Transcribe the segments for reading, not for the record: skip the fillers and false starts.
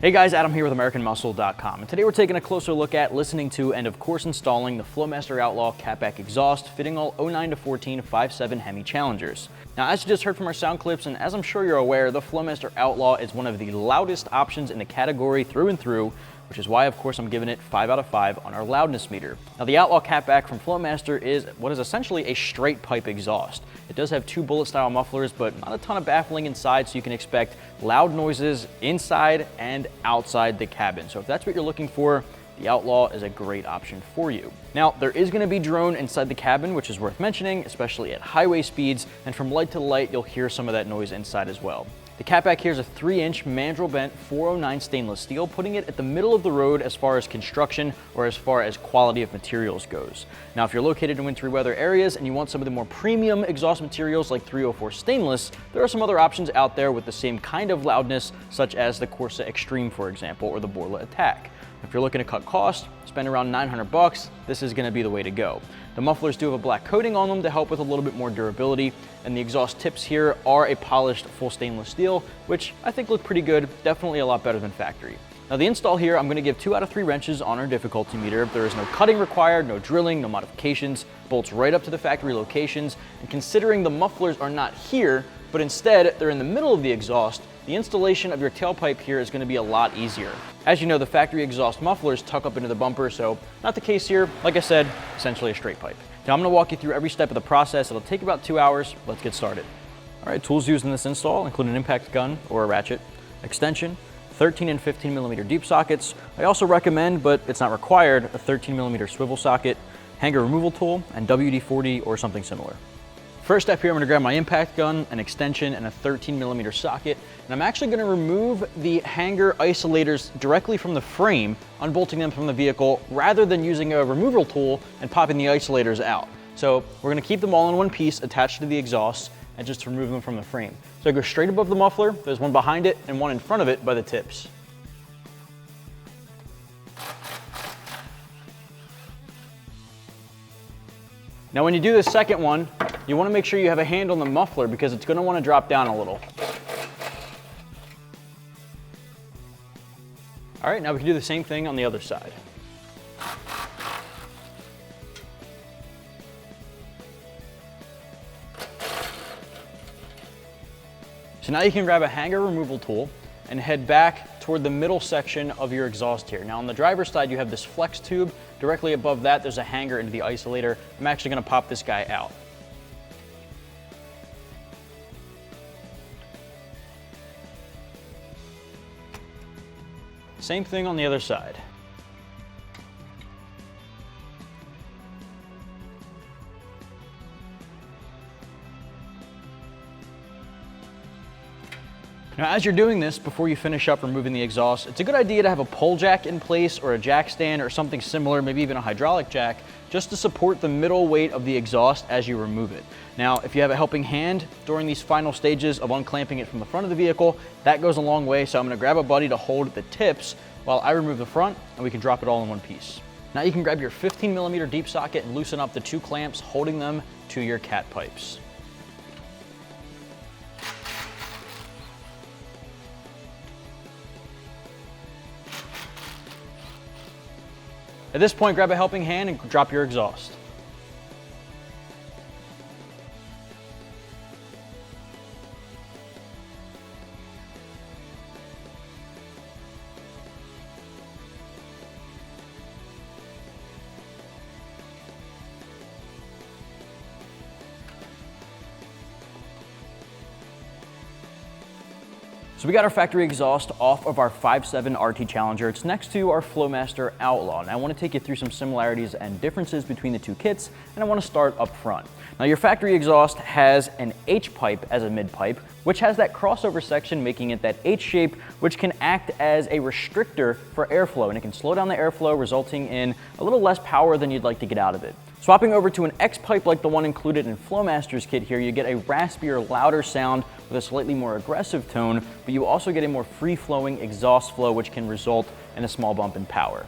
Hey guys, Adam here with AmericanMuscle.com, and today we're taking a closer look at, listening to, and of course installing the Flowmaster Outlaw Cat-Back Exhaust fitting all 09 to 14 5.7 Hemi Challengers. Now, as you just heard from our sound clips, and as I'm sure you're aware, the Flowmaster Outlaw is one of the loudest options in the category through and through, which is why, of course, I'm giving it 5 out of 5 on our loudness meter. Now, the Outlaw Cat-Back from Flowmaster is what is essentially a straight pipe exhaust. It does have 2 bullet-style mufflers, but not a ton of baffling inside, so you can expect loud noises inside and outside the cabin. So if that's what you're looking for, the Outlaw is a great option for you. Now, there is going to be drone inside the cabin, which is worth mentioning, especially at highway speeds, and from light to light, you'll hear some of that noise inside as well. The Cat-Back here is a 3-inch mandrel bent 409 stainless steel, putting it at the middle of the road as far as construction or as far as quality of materials goes. Now, if you're located in wintry weather areas and you want some of the more premium exhaust materials like 304 stainless, there are some other options out there with the same kind of loudness, such as the Corsa Extreme, for example, or the Borla Attack. If you're looking to cut costs, spend around 900 bucks, this is going to be the way to go. The mufflers do have a black coating on them to help with a little bit more durability, and the exhaust tips here are a polished full stainless steel, which I think look pretty good, definitely a lot better than factory. Now, the install here, I'm going to give 2 out of 3 wrenches on our difficulty meter. There is no cutting required, no drilling, no modifications, bolts right up to the factory locations, and considering the mufflers are not here, but instead they're in the middle of the exhaust, the installation of your tailpipe here is going to be a lot easier. As you know, the factory exhaust mufflers tuck up into the bumper, so not the case here. Like I said, essentially a straight pipe. Now, I'm going to walk you through every step of the process. It'll take about 2 hours. Let's get started. All right, tools used in this install include an impact gun or a ratchet, extension, 13 and 15 millimeter deep sockets. I also recommend, but it's not required, a 13 millimeter swivel socket, hanger removal tool, and WD-40 or something similar. First step here, I'm going to grab my impact gun, an extension, and a 13 millimeter socket, and I'm actually going to remove the hanger isolators directly from the frame, unbolting them from the vehicle, rather than using a removal tool and popping the isolators out. So we're going to keep them all in one piece attached to the exhaust and just remove them from the frame. So I go straight above the muffler, there's one behind it and one in front of it by the tips. Now, when you do this second one, you want to make sure you have a hand on the muffler because it's going to want to drop down a little. All right, now we can do the same thing on the other side. So now you can grab a hanger removal tool and head back toward the middle section of your exhaust here. Now, on the driver's side, you have this flex tube. Directly above that, there's a hanger into the isolator. I'm actually going to pop this guy out. Same thing on the other side. Now, as you're doing this, before you finish up removing the exhaust, it's a good idea to have a pole jack in place or a jack stand or something similar, maybe even a hydraulic jack, just to support the middle weight of the exhaust as you remove it. Now, if you have a helping hand during these final stages of unclamping it from the front of the vehicle, that goes a long way, so I'm going to grab a buddy to hold the tips while I remove the front, and we can drop it all in one piece. Now you can grab your 15 millimeter deep socket and loosen up the 2 clamps holding them to your cat pipes. At this point, grab a helping hand and drop your exhaust. So we got our factory exhaust off of our 5.7 RT Challenger. It's next to our Flowmaster Outlaw. Now, I want to take you through some similarities and differences between the 2 kits, and I want to start up front. Now, your factory exhaust has an H-pipe as a mid-pipe, which has that crossover section making it that H shape, which can act as a restrictor for airflow, and it can slow down the airflow, resulting in a little less power than you'd like to get out of it. Swapping over to an X-pipe like the one included in Flowmaster's kit here, you get a raspier, louder sound with a slightly more aggressive tone, but you also get a more free-flowing exhaust flow, which can result in a small bump in power.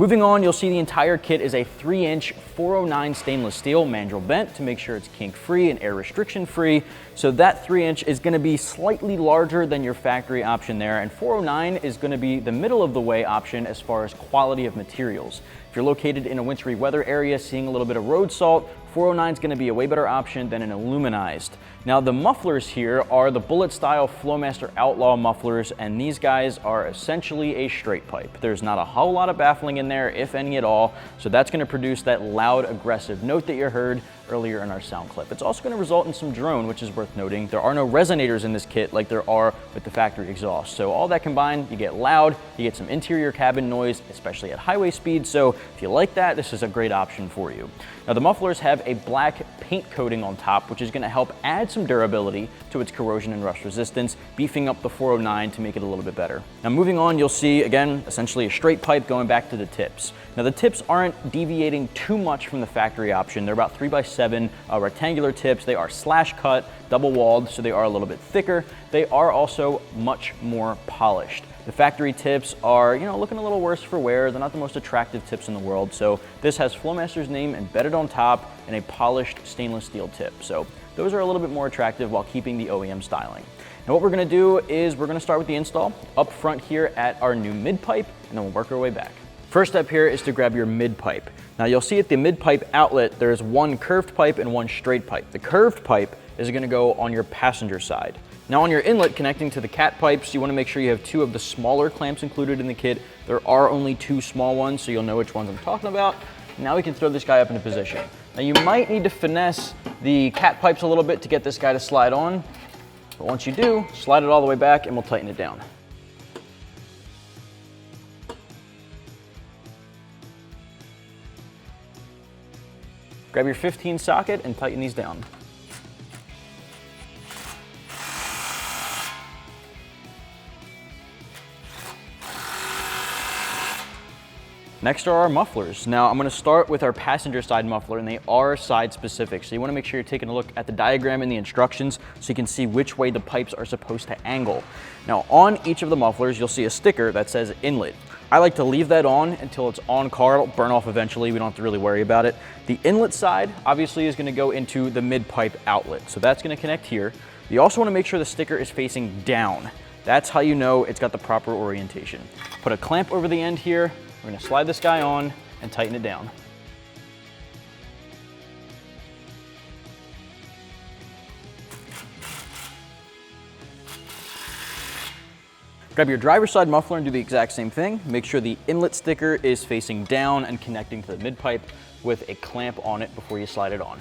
Moving on, you'll see the entire kit is a 3-inch 409 stainless steel mandrel bent to make sure it's kink free and air restriction free. So that 3-inch is going to be slightly larger than your factory option there, and 409 is going to be the middle of the way option as far as quality of materials. If you're located in a wintry weather area seeing a little bit of road salt, 409 is going to be a way better option than an aluminized. Now the mufflers here are the bullet style Flowmaster Outlaw mufflers, and these guys are essentially a straight pipe. There's not a whole lot of baffling in there, if any at all, so that's going to produce that loud, aggressive note that you heard earlier in our sound clip. It's also going to result in some drone, which is worth noting. There are no resonators in this kit like there are with the factory exhaust. So all that combined, you get loud, you get some interior cabin noise, especially at highway speed. So if you like that, this is a great option for you. Now the mufflers have a black paint coating on top, which is going to help add some durability to its corrosion and rust resistance, beefing up the 409 to make it a little bit better. Now moving on, you'll see again, essentially a straight pipe going back to the tips. Now the tips aren't deviating too much from the factory option. They're about 3x7 rectangular tips. They are slash cut, double walled, so they are a little bit thicker. They are also much more polished. The factory tips are, looking a little worse for wear. They're not the most attractive tips in the world. So this has Flowmaster's name embedded on top and a polished stainless steel tip. So those are a little bit more attractive while keeping the OEM styling. Now what we're gonna do is we're gonna start with the install up front here at our new mid pipe, and then we'll work our way back. First step here is to grab your mid pipe. Now you'll see at the mid pipe outlet, there's one curved pipe and one straight pipe. The curved pipe is gonna go on your passenger side. Now on your inlet connecting to the cat pipes, you wanna make sure you have 2 of the smaller clamps included in the kit. There are only 2 small ones, so you'll know which ones I'm talking about. Now we can throw this guy up into position. Now you might need to finesse the cat pipes a little bit to get this guy to slide on, but once you do, slide it all the way back and we'll tighten it down. Grab your 15 socket and tighten these down. Next are our mufflers. Now I'm gonna start with our passenger side muffler, and they are side specific. So you wanna make sure you're taking a look at the diagram and the instructions so you can see which way the pipes are supposed to angle. Now on each of the mufflers, you'll see a sticker that says inlet. I like to leave that on until it's on car. It'll burn off eventually. We don't have to really worry about it. The inlet side obviously is gonna go into the mid pipe outlet. So that's gonna connect here. You also wanna make sure the sticker is facing down. That's how you know it's got the proper orientation. Put a clamp over the end here. We're gonna slide this guy on and tighten it down. Grab your driver's side muffler and do the exact same thing. Make sure the inlet sticker is facing down and connecting to the mid pipe with a clamp on it before you slide it on.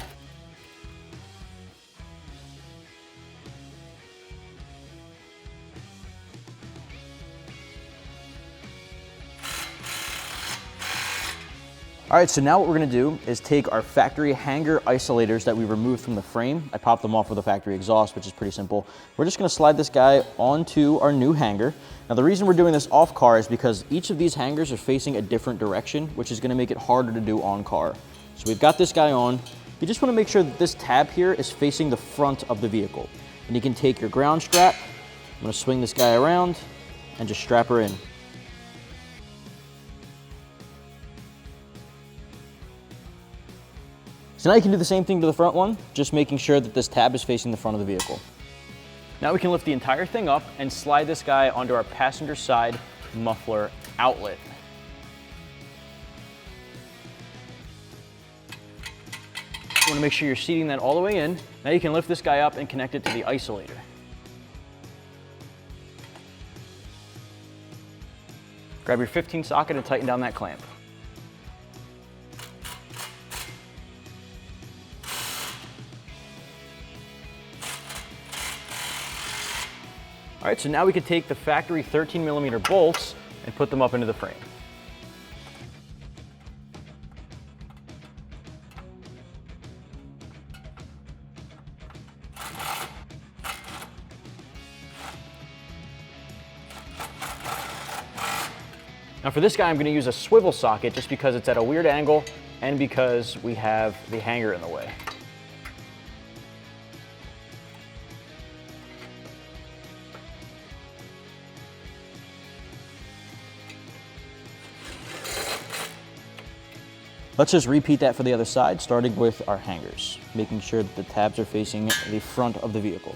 All right, so now what we're gonna do is take our factory hanger isolators that we removed from the frame. I popped them off with a factory exhaust, which is pretty simple. We're just gonna slide this guy onto our new hanger. Now the reason we're doing this off car is because each of these hangers are facing a different direction, which is gonna make it harder to do on car. So we've got this guy on. You just wanna make sure that this tab here is facing the front of the vehicle. And you can take your ground strap. I'm gonna swing this guy around and just strap her in. So now you can do the same thing to the front one, just making sure that this tab is facing the front of the vehicle. Now we can lift the entire thing up and slide this guy onto our passenger side muffler outlet. You wanna make sure you're seating that all the way in. Now you can lift this guy up and connect it to the isolator. Grab your 15 socket and tighten down that clamp. All right, so now we can take the factory 13mm bolts and put them up into the frame. Now for this guy, I'm gonna use a swivel socket just because it's at a weird angle and because we have the hanger in the way. Let's just repeat that for the other side, starting with our hangers, making sure that the tabs are facing the front of the vehicle.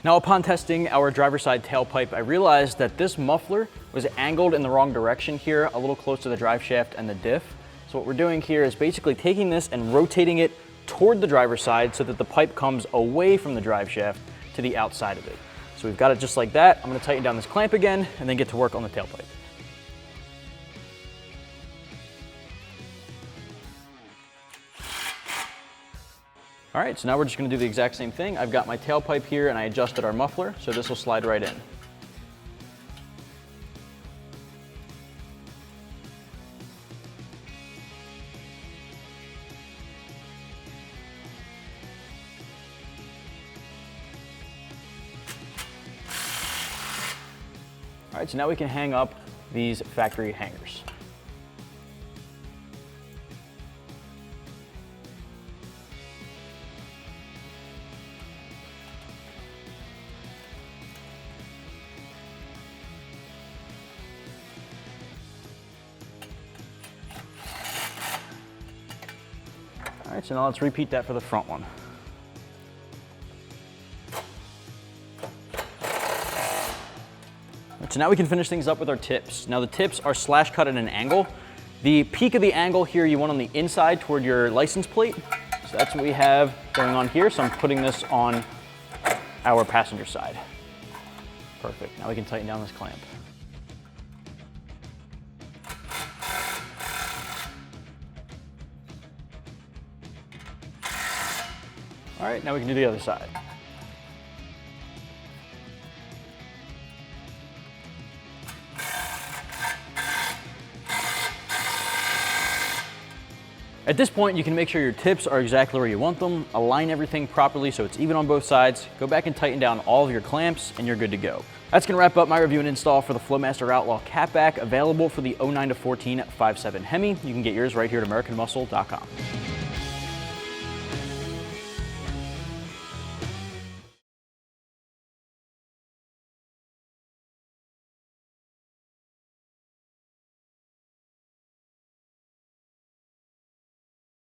Now, upon testing our driver's side tailpipe, I realized that this muffler was angled in the wrong direction here, a little close to the drive shaft and the diff. So what we're doing here is basically taking this and rotating it toward the driver's side so that the pipe comes away from the drive shaft to the outside of it. So we've got it just like that. I'm gonna tighten down this clamp again and then get to work on the tailpipe. All right, so now we're just gonna do the exact same thing. I've got my tailpipe here and I adjusted our muffler, so this will slide right in. All right, so now we can hang up these factory hangers. All right, so now let's repeat that for the front one. So now we can finish things up with our tips. Now the tips are slash cut at an angle. The peak of the angle here you want on the inside toward your license plate. So that's what we have going on here. So I'm putting this on our passenger side. Perfect. Now we can tighten down this clamp. All right, now we can do the other side. At this point, you can make sure your tips are exactly where you want them, align everything properly so it's even on both sides, go back and tighten down all of your clamps, and you're good to go. That's gonna wrap up my review and install for the Flowmaster Outlaw Cat-Back, available for the 09 to 14 5.7 Hemi. You can get yours right here at AmericanMuscle.com.